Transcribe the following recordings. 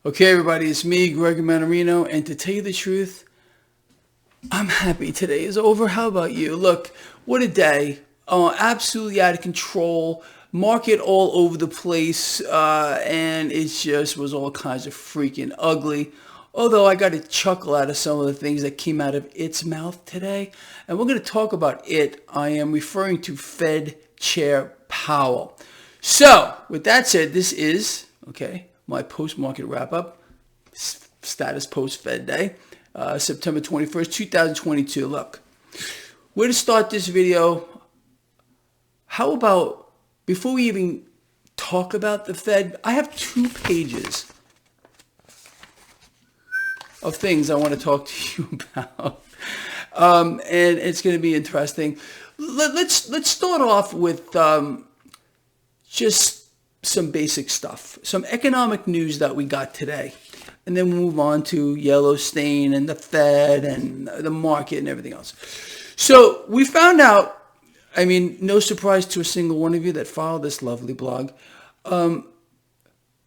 Okay, everybody, it's me, Gregory Mannarino, and to tell you the truth, I'm happy today is over. How about you? Look, what a day. Absolutely out of control. Market all over the place, and it just was all kinds of freaking ugly. Although I got a chuckle out of some of the things that came out of its mouth today. And we're going to talk about it. I am referring to Fed Chair Powell. So, with that said, this is, my post-market wrap-up, status post-Fed day, September 21st, 2022. Look, where to start this video? How about, before we even talk about the Fed, I have 2 pages of things I want to talk to you about. And it's going to be interesting. Let's start off with just some basic stuff, some economic news that we got today, and then we'll move on to Yellowstone and the Fed and the market and everything else. So we found out, I mean, no surprise to a single one of you that follow this lovely blog, the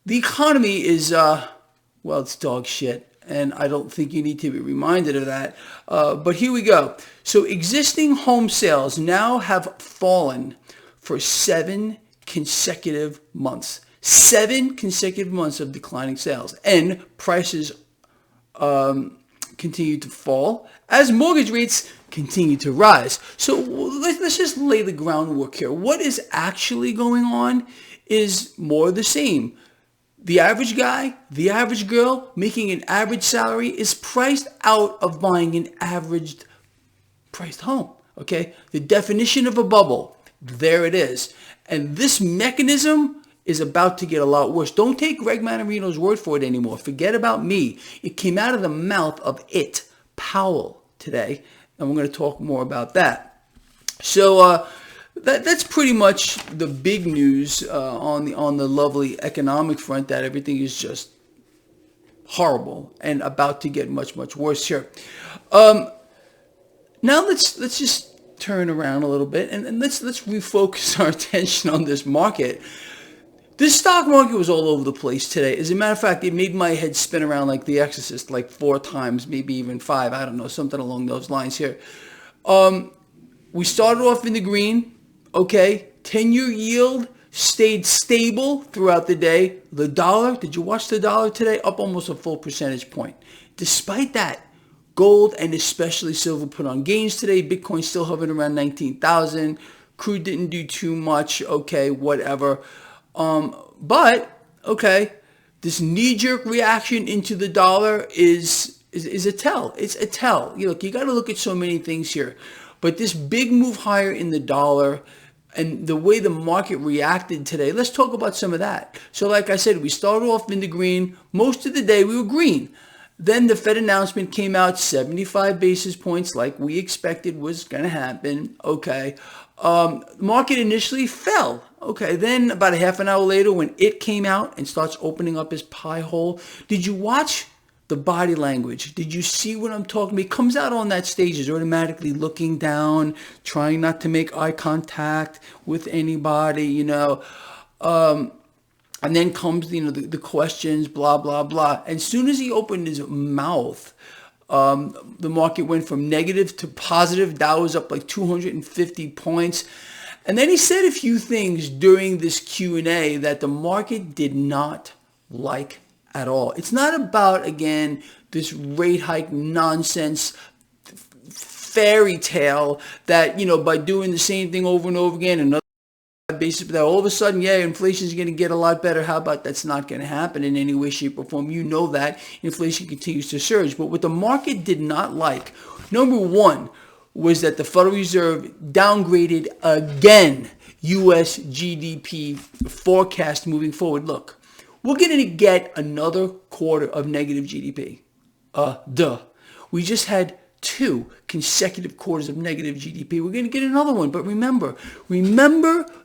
economy is, it's dog shit. And I don't think you need to be reminded of that. But here we go. So existing home sales now have fallen for 7 consecutive months. 7 consecutive months of declining sales. And prices continue to fall as mortgage rates continue to rise. So let's just lay the groundwork here. What is actually going on is more of the same. The average guy, the average girl making an average salary is priced out of buying an average priced home. Okay? The definition of a bubble, there it is. And this mechanism is about to get a lot worse. Don't take Greg Mannarino's word for it anymore. Forget about me. It came out of the mouth of Powell today, and we're going to talk more about that. So, that's pretty much the big news on the lovely economic front, that everything is just horrible and about to get much worse here. Now let's just turn around a little bit and let's refocus our attention on this market. This stock market was all over the place today. As a matter of fact, it made my head spin around like The Exorcist, like 4 times, maybe even 5. I don't know, something along those lines here. We started off in the green. Okay, 10-year yield stayed stable throughout the day. The dollar, did you watch the dollar today? Up almost a full percentage point. Despite that, gold and especially silver put on gains today. Bitcoin still hovering around 19,000. Crude didn't do too much. Okay, whatever. But this knee-jerk reaction into the dollar is a tell. It's a tell. You got to look at so many things here. But this big move higher in the dollar and the way the market reacted today, let's talk about some of that. So like I said, we started off in the green. Most of the day we were green. Then the Fed announcement came out, 75 basis points like we expected was going to happen. Market initially fell. Then about a half an hour later when it came out and starts opening up his pie hole, did you watch the body language? Did you see what I'm talking about? He comes out on that stage, is automatically looking down, trying not to make eye contact with anybody, and then comes, the questions, blah, blah, blah. And as soon as he opened his mouth, the market went from negative to positive. Dow was up like 250 points. And then he said a few things during this Q&A that the market did not like at all. It's not about, again, this rate hike nonsense fairy tale that, by doing the same thing over and over again, another basis, that all of a sudden, inflation is going to get a lot better. How about that's not going to happen in any way, shape, or form? You know that inflation continues to surge. But what the market did not like, number one, was that the Federal Reserve downgraded again U.S. GDP forecast moving forward. Look, we're going to get another quarter of negative GDP. We just had 2 consecutive quarters of negative GDP. We're going to get another one. But remember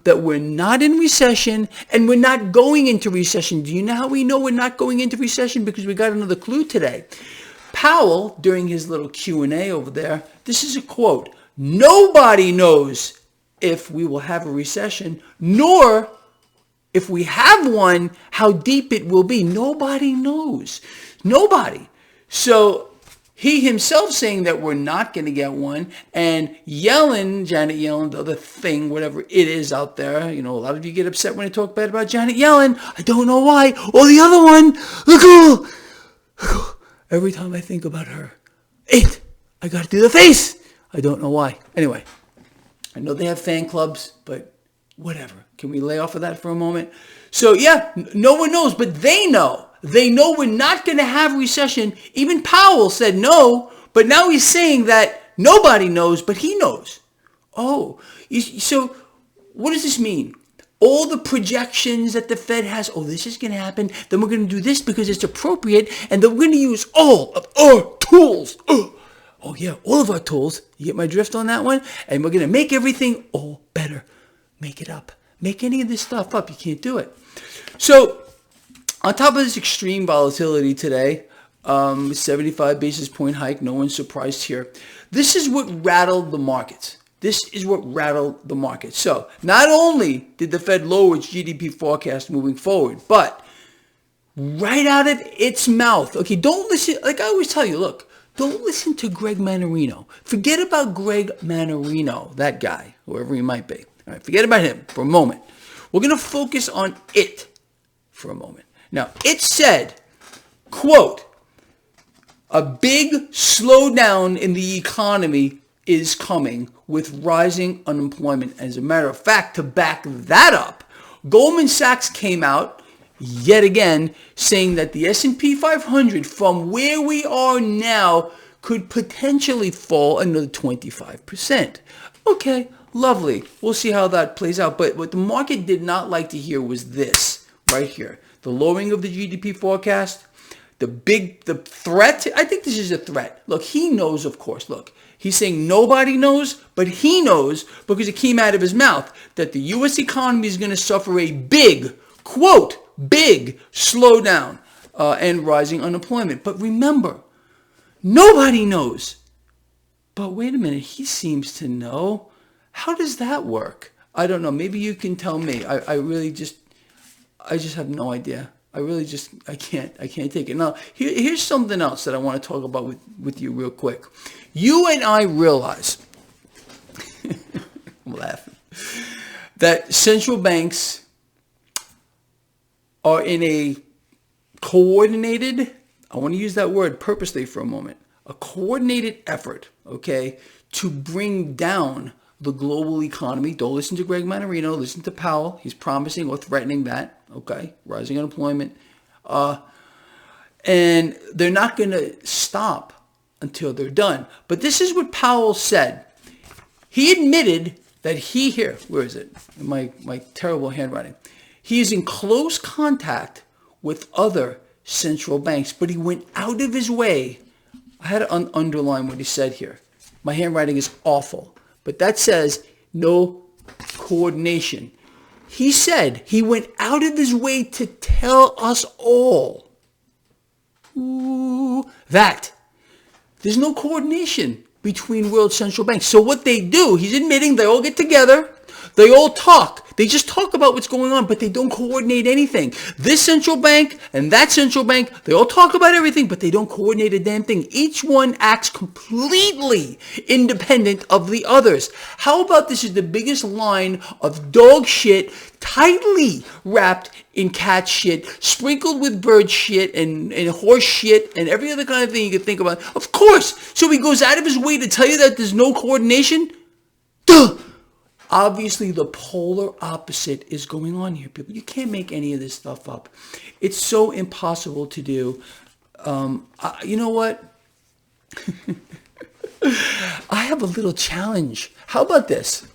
that we're not in recession and we're not going into recession. Do you know how we know we're not going into recession? Because we got another clue today. Powell, during his little Q&A over there, this is a quote: "Nobody knows if we will have a recession, nor If we have one, how deep it will be, nobody knows. Nobody. So he himself saying that we're not going to get one, and Yellen, Janet Yellen, the other thing, whatever it is out there. You know, a lot of you get upset when I talk bad about Janet Yellen. I don't know why. Or the other one, the girl. Every time I think about her, I got to do the face. I don't know why. Anyway, I know they have fan clubs, but whatever. Can we lay off of that for a moment? So yeah, no one knows, but they know. They know we're not going to have a recession. Even Powell said no, but now he's saying that nobody knows, but he knows. Oh, so what does this mean? All the projections that the Fed has, this is going to happen, then we're going to do this because it's appropriate, and then we're going to use all of our tools. Oh yeah, all of our tools. You get my drift on that one? And we're going to make everything all better. Make it up. Make any of this stuff up. You can't do it. So on top of this extreme volatility today, 75 basis point hike, no one's surprised here. This is what rattled the markets. So not only did the Fed lower its GDP forecast moving forward, but right out of its mouth, okay, don't listen, like I always tell you, look, don't listen to Greg Mannarino. Forget about Greg Mannarino, that guy, whoever he might be. All right, forget about him for a moment. We're going to focus on it for a moment. Now, it said, quote, a big slowdown in the economy is coming with rising unemployment. As a matter of fact, to back that up, Goldman Sachs came out yet again saying that the S&P 500 from where we are now could potentially fall another 25%. Okay, lovely. We'll see how that plays out. But what the market did not like to hear was this right here. The lowering of the GDP forecast, the threat. I think this is a threat. Look, he knows, of course. Look, he's saying nobody knows, but he knows because it came out of his mouth that the U.S. economy is going to suffer a big, quote, big slowdown and rising unemployment. But remember, nobody knows. But wait a minute, he seems to know. How does that work? I don't know. Maybe you can tell me. I just have no idea. I can't take it. Now, here's something else that I want to talk about with you real quick. You and I realize, I'm laughing, that central banks are in a coordinated, I want to use that word purposely for a moment, a coordinated effort, okay, to bring down the global economy. Don't listen to Greg Mannarino. Listen to Powell. He's promising or threatening that, okay, rising unemployment. And they're not going to stop until they're done. But this is what Powell said. He admitted that where is it? My terrible handwriting. He is in close contact with other central banks, but he went out of his way. I had to underline what he said here. My handwriting is awful, but that says no coordination. He said he went out of his way to tell us all that there's no coordination between world central banks. So what they do, he's admitting they all get together, they all talk. They just talk about what's going on, but they don't coordinate anything. This central bank and that central bank, they all talk about everything, but they don't coordinate a damn thing. Each one acts completely independent of the others. How about this is the biggest line of dog shit, tightly wrapped in cat shit, sprinkled with bird shit and horse shit and every other kind of thing you could think about. Of course. So he goes out of his way to tell you that there's no coordination? Duh! Obviously, the polar opposite is going on here, people. You can't make any of this stuff up. It's so impossible to do. You know what? I have a little challenge. How about this?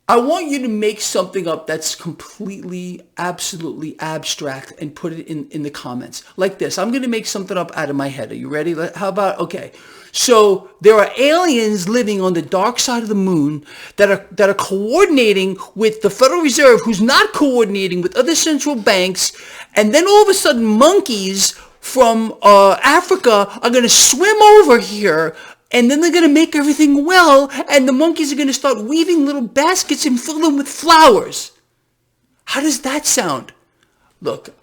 I want you to make something up that's completely, absolutely abstract and put it in the comments. Like this. I'm going to make something up out of my head. Are you ready? How about, okay. So there are aliens living on the dark side of the moon that are coordinating with the Federal Reserve, who's not coordinating with other central banks. And then all of a sudden monkeys from Africa are going to swim over here. And then they're going to make everything well, and the monkeys are going to start weaving little baskets and fill them with flowers. How does that sound? Look,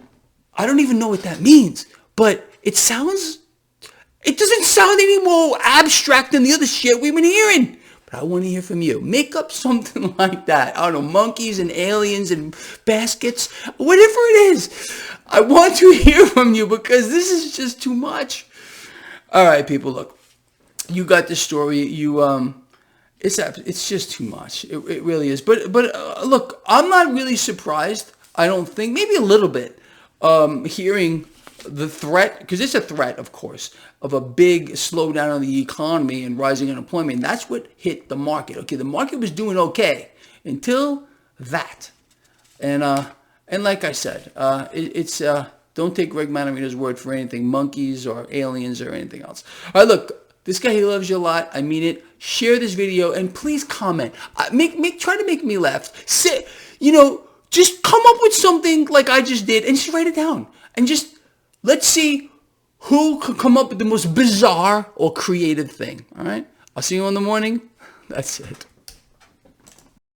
I don't even know what that means, but it doesn't sound any more abstract than the other shit we've been hearing. But I want to hear from you. Make up something like that. I don't know, monkeys and aliens and baskets, whatever it is. I want to hear from you because this is just too much. All right, people, look. You got the story. It's just too much. It really is. But look, I'm not really surprised. I don't think, maybe a little bit, hearing the threat, because it's a threat, of course, of a big slowdown on the economy and rising unemployment. That's what hit the market. Okay, the market was doing okay until that. And like I said, don't take Greg Mannarino's word for anything, monkeys or aliens or anything else. All right, look, this guy, he loves you a lot. I mean it. Share this video and please comment. Try to make me laugh. Just come up with something like I just did and just write it down. And just let's see who could come up with the most bizarre or creative thing. All right? I'll see you in the morning. That's it.